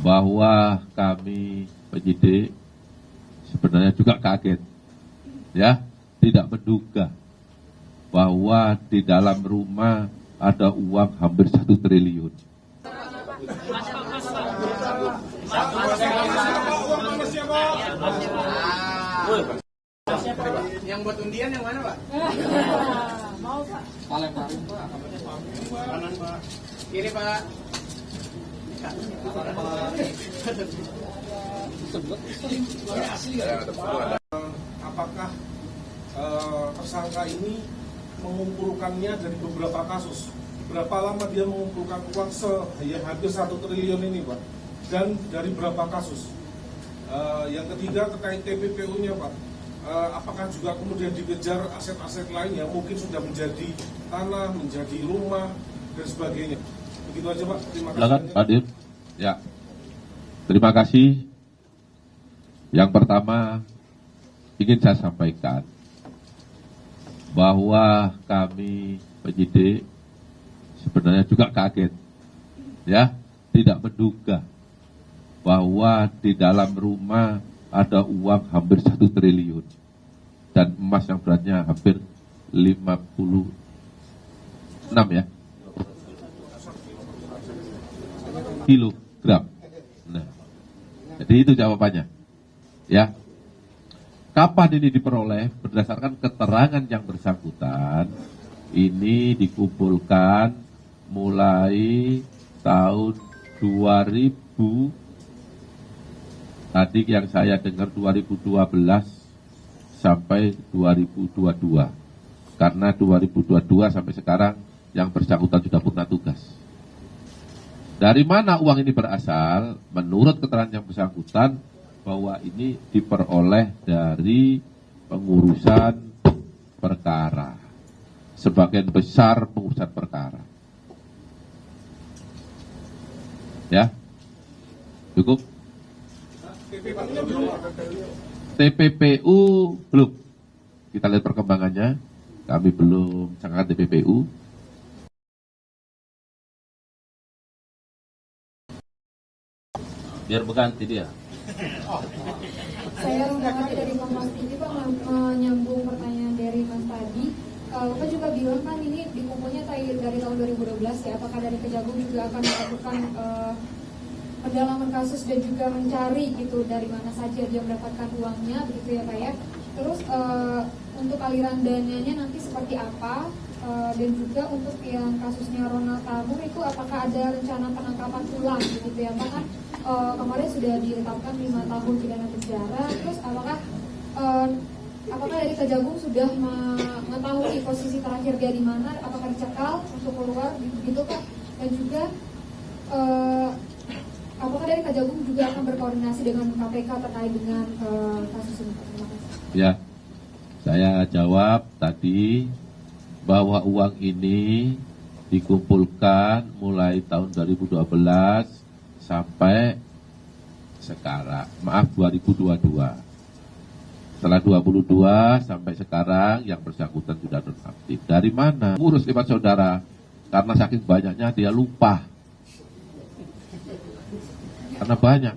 bahwa kami penyidik sebenarnya juga kaget, ya, tidak menduga bahwa di dalam rumah ada uang hampir 1 triliun. Yang buat undian yang mana, Pak? Mau, Pak. Paling-paling, Pak. Kanan, Pak. Kiri, Pak. Apakah tersangka ini mengumpulkannya dari beberapa kasus? Berapa lama dia mengumpulkan uang hampir 1 triliun ini, Pak? Dan dari berapa kasus? Yang ketiga terkait TPPU-nya, Pak. Apakah juga kemudian dikejar aset-aset lain yang mungkin sudah menjadi tanah, menjadi rumah, dan sebagainya? Begitu aja, Pak. Terima kasih. Silakan, Hadir. Ya. Terima kasih. Yang pertama, ingin saya sampaikan bahwa kami penyidik sebenarnya juga kaget, ya, tidak menduga bahwa di dalam rumah ada uang hampir 1 triliun dan emas yang beratnya hampir 56 ya kilogram. Nah, jadi itu jawabannya, ya. Kapan ini diperoleh? Berdasarkan keterangan yang bersangkutan, ini dikumpulkan mulai tahun 2000, tadi yang saya dengar 2012 sampai 2022. Karena 2022 sampai sekarang yang bersangkutan sudah purna tugas. Dari mana uang ini berasal? Menurut keterangan yang bersangkutan, bahwa ini diperoleh dari pengurusan perkara. Sebagian besar pengurusan perkara. Ya, cukup. TPPU belum. Kita lihat perkembangannya. Kami belum canggahkan TPPU. Biar berganti dia. Saya Rungkawati dari Kompas TV, Pak, menyambung pertanyaan dari Mas tadi. Bapak juga bilang kan ini dikumpulnya dari tahun 2012 ya. Apakah dari Kejagung juga akan melakukan pendalaman kasus dan juga mencari gitu dari mana saja dia mendapatkan uangnya, begitu ya Pak ya. Terus untuk aliran dananya nanti seperti apa? Dan juga untuk yang kasusnya Ronald Tamur itu apakah ada rencana penangkapan ulang begitu ya Pak? Kan kemarin sudah ditetapkan 5 tahun pidana penjara. Terus apakah dari Kejagung sudah mengetahui posisi terakhir dia di mana? Apakah dicekal untuk keluar gitu Pak? Dan juga apakah dari Kejagung juga akan berkoordinasi dengan KPK terkait dengan kasus ini? Terima kasih. Ya, saya jawab tadi bahwa uang ini dikumpulkan mulai tahun 2012 sampai sekarang, 2022. Setelah 2022 sampai sekarang yang bersangkutan sudah nonaktif. Dari mana? Ngurus lewat saudara. Karena saking banyaknya dia lupa. Karena banyak.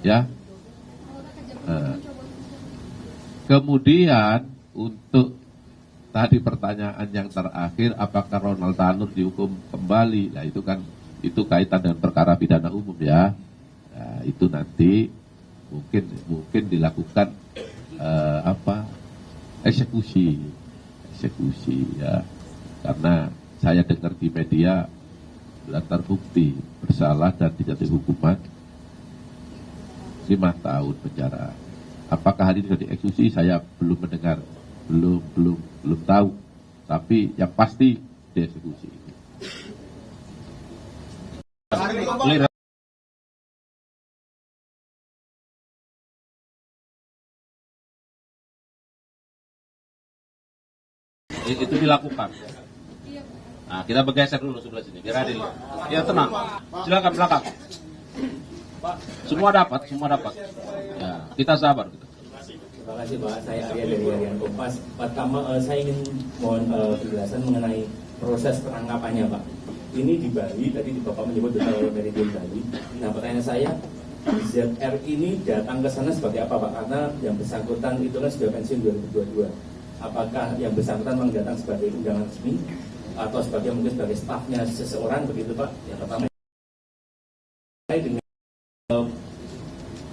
Ya. Kemudian untuk tadi pertanyaan yang terakhir, apakah Ronald Tanur dihukum kembali? Nah itu kan itu kaitan dengan perkara pidana umum ya. Nah, itu nanti mungkin dilakukan eksekusi ya. Karena saya dengar di media sudah terbukti bersalah dan tidak dihukuman 5 tahun penjara. Apakah hari ini sudah dieksekusi? Saya belum mendengar, belum tahu. Tapi yang pasti dieksekusi. Itu dilakukan. Nah, kita bergeser dulu sebelah sini, biar adil. Ya tenang. Silakan belakang. Semua dapat. Ya, kita sabar. Terima kasih Pak, saya Arya dari Harian Kompas. Pertama saya ingin mohon penjelasan mengenai proses penangkapannya Pak. Ini di Bali, tadi Bapak menyebut dari Bali. pertanyaan saya, ZR ini datang ke sana sebagai apa Pak? Karena yang bersangkutan itu kan sudah pensiun 2022. Apakah yang bersangkutan memang datang sebagai undangan resmi atau mungkin sebagai stafnya seseorang begitu Pak? Yang pertama. Dengan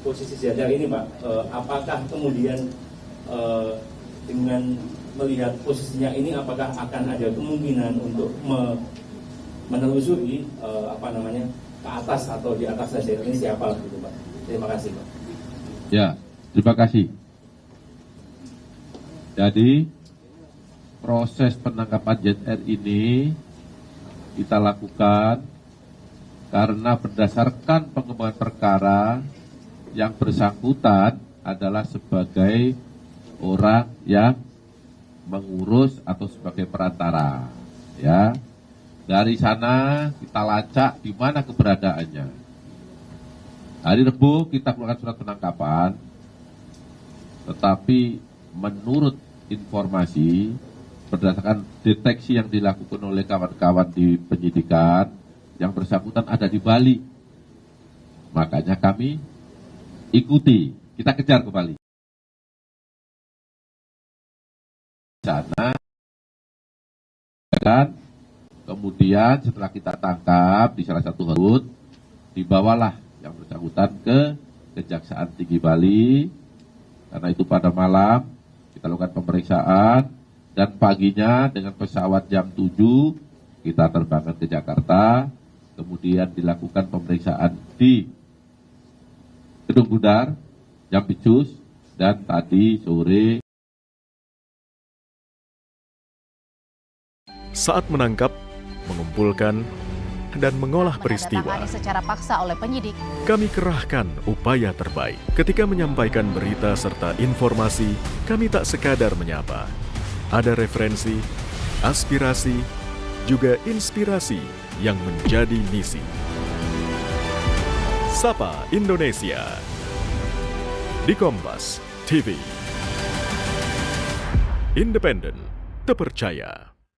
posisi ZR ini Pak, apakah kemudian dengan melihat posisinya ini apakah akan ada kemungkinan untuk menelusuri ke atas atau di atas ZR ini siapa gitu Pak? Terima kasih Pak. Ya, terima kasih. Jadi proses penangkapan ZR ini kita lakukan karena berdasarkan pengembangan perkara yang bersangkutan adalah sebagai orang yang mengurus atau sebagai perantara, ya. Dari sana kita lacak di mana keberadaannya. Hari Rabu kita keluarkan surat penangkapan, tetapi menurut informasi berdasarkan deteksi yang dilakukan oleh kawan-kawan di penyidikan, yang bersangkutan ada di Bali. Makanya kami ikuti, kita kejar ke Bali. Sana, dan kemudian setelah kita tangkap di salah satu hut, dibawalah yang bersangkutan ke Kejaksaan Tinggi Bali. Karena itu pada malam kita lakukan pemeriksaan dan paginya dengan pesawat jam 7 kita terbangkan ke Jakarta. Kemudian dilakukan pemeriksaan di Gedung Bundar, Jampitsus, dan tadi sore. Saat menangkap, mengumpulkan, dan mengolah peristiwa, secara paksa oleh penyidik, kami kerahkan upaya terbaik. Ketika menyampaikan berita serta informasi, kami tak sekadar menyapa. Ada referensi, aspirasi, juga inspirasi yang menjadi misi. Sapa Indonesia di Kompas TV. Independen, terpercaya.